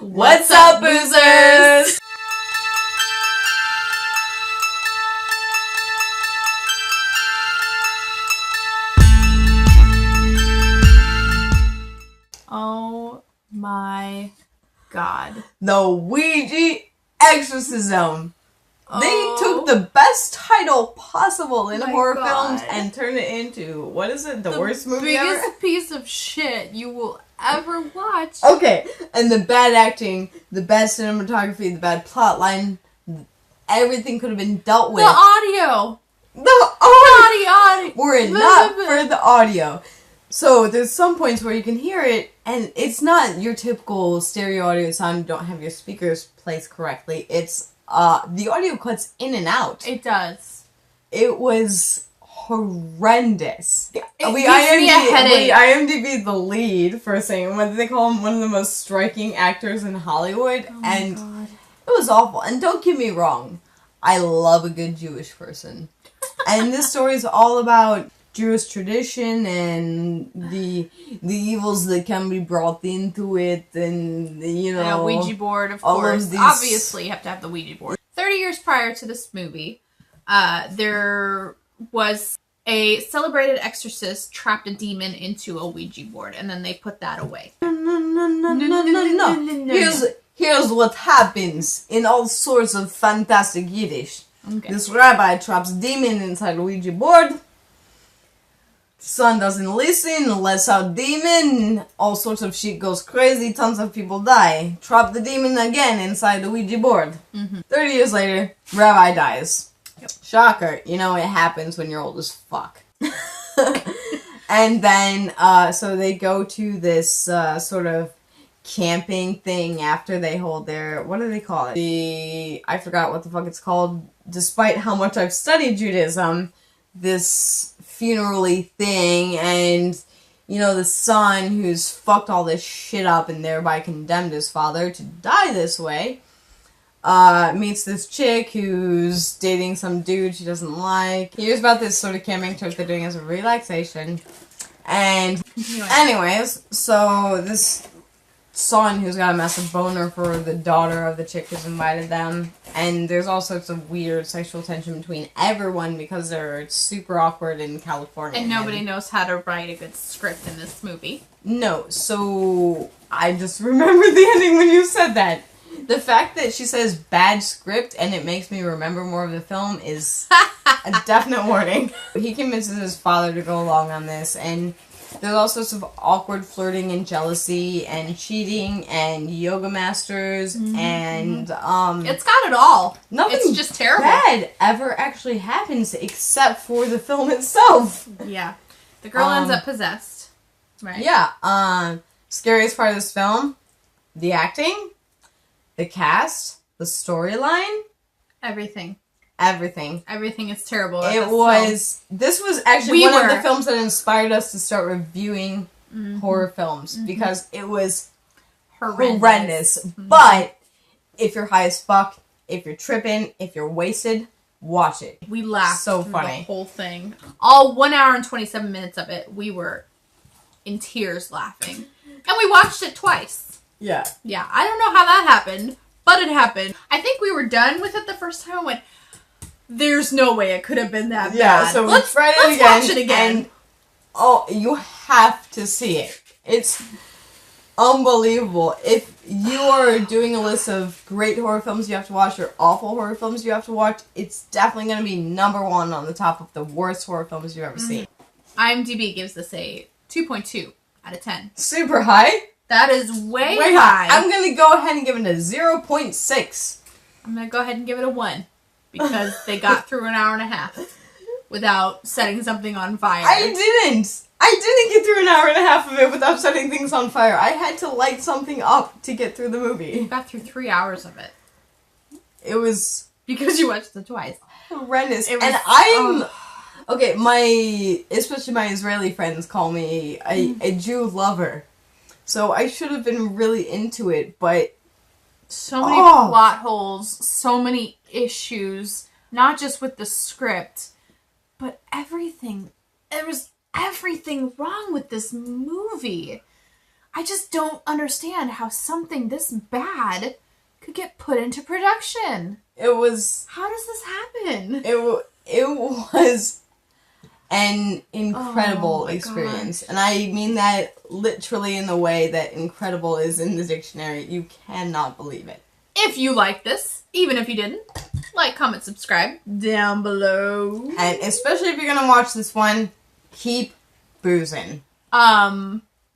What's up, boozers? Oh my god. The Ouija Exorcism. They took the best title possible in horror films and turned it into, what is it, the worst movie ever? The biggest piece of shit you will ever watch. Okay, and the bad acting, the bad cinematography, the bad plot line, everything could have been dealt with. The audio. The audio! Were it not for the audio. So, there's some points where you can hear it, and it's not your typical stereo audio sound. You don't have your speakers placed correctly. It's, the audio cuts in and out. It does. It was horrendous. We IMDb the lead for saying, what do they call him? One of the most striking actors in Hollywood. Oh and God. It was awful. And don't get me wrong, I love a good Jewish person. And this story is all about Jewish tradition and the evils that can be brought into it, and a Ouija board, of course. Obviously, you have to have the Ouija board. 30 years prior to this movie, there was a celebrated exorcist trapped a demon into a Ouija board, and then they put that away. No. Here's what happens in all sorts of fantastic Yiddish. Okay. This rabbi traps a demon inside a Ouija board. Son doesn't listen, lets out demon, all sorts of shit goes crazy, tons of people die. Trap the demon again inside the Ouija board. 30 years later, rabbi dies. Yep. Shocker. You know, it happens when you're old as fuck. And then, so they go to this sort of camping thing after they hold their, what do they call it? I forgot what the fuck it's called. Despite how much I've studied Judaism, this funeral-y thing, and, the son who's fucked all this shit up and thereby condemned his father to die this way, meets this chick who's dating some dude she doesn't like. He hears about this sort of camping trip they're doing as a relaxation, and anyways, so this son who's got a massive boner for the daughter of the chick who's invited them, and there's all sorts of weird sexual tension between everyone because they're super awkward in California. And nobody knows how to write a good script in this movie. No, so I just remembered the ending when you said that. The fact that she says bad script and it makes me remember more of the film is a definite warning. He convinces his father to go along on this, and there's all sorts of awkward flirting and jealousy and cheating and yoga masters and it's got it all. Nothing it's just terrible. Bad ever actually happens except for the film itself. Yeah. The girl ends up possessed. Right? Yeah. Scariest part of this film, the acting, the cast, the storyline, everything. Everything is terrible. This was actually one of the films that inspired us to start reviewing horror films because it was horrendous. But if you're high as fuck, if you're tripping, if you're wasted, watch it. We laughed so through funny. The whole thing. All 1 hour and 27 minutes of it, we were in tears laughing. And we watched it twice. Yeah. Yeah, I don't know how that happened, but it happened. I think we were done with it the first time and went, there's no way it could have been that bad. Yeah, so let's watch it again. And, you have to see it. It's unbelievable. If you are doing a list of great horror films you have to watch or awful horror films you have to watch, it's definitely going to be number one on the top of the worst horror films you've ever seen. IMDb gives this a 2.2 out of 10. Super high. That is way high. I'm going to go ahead and give it a 0.6. I'm going to go ahead and give it a 1. Because they got through an hour and a half without setting something on fire. I didn't get through an hour and a half of it without setting things on fire. I had to light something up to get through the movie. You got through 3 hours of it. It was... Because you watched it twice. Horrendous. And okay, especially my Israeli friends call me a Jew lover. So I should have been really into it, but... So many plot holes, so many issues, not just with the script, but everything. There was everything wrong with this movie. I just don't understand how something this bad could get put into production. It was... How does this happen? It was an incredible experience. Gosh. And I mean that literally in the way that incredible is in the dictionary. You cannot believe it. If you like this, even if you didn't, like, comment, subscribe down below. And especially if you're going to watch this one, keep boozing.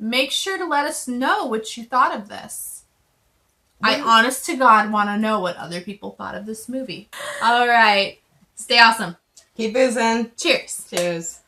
Make sure to let us know what you thought of this. I honest to God want to know what other people thought of this movie. Alright. Stay awesome. Keep boozing. Cheers. Cheers.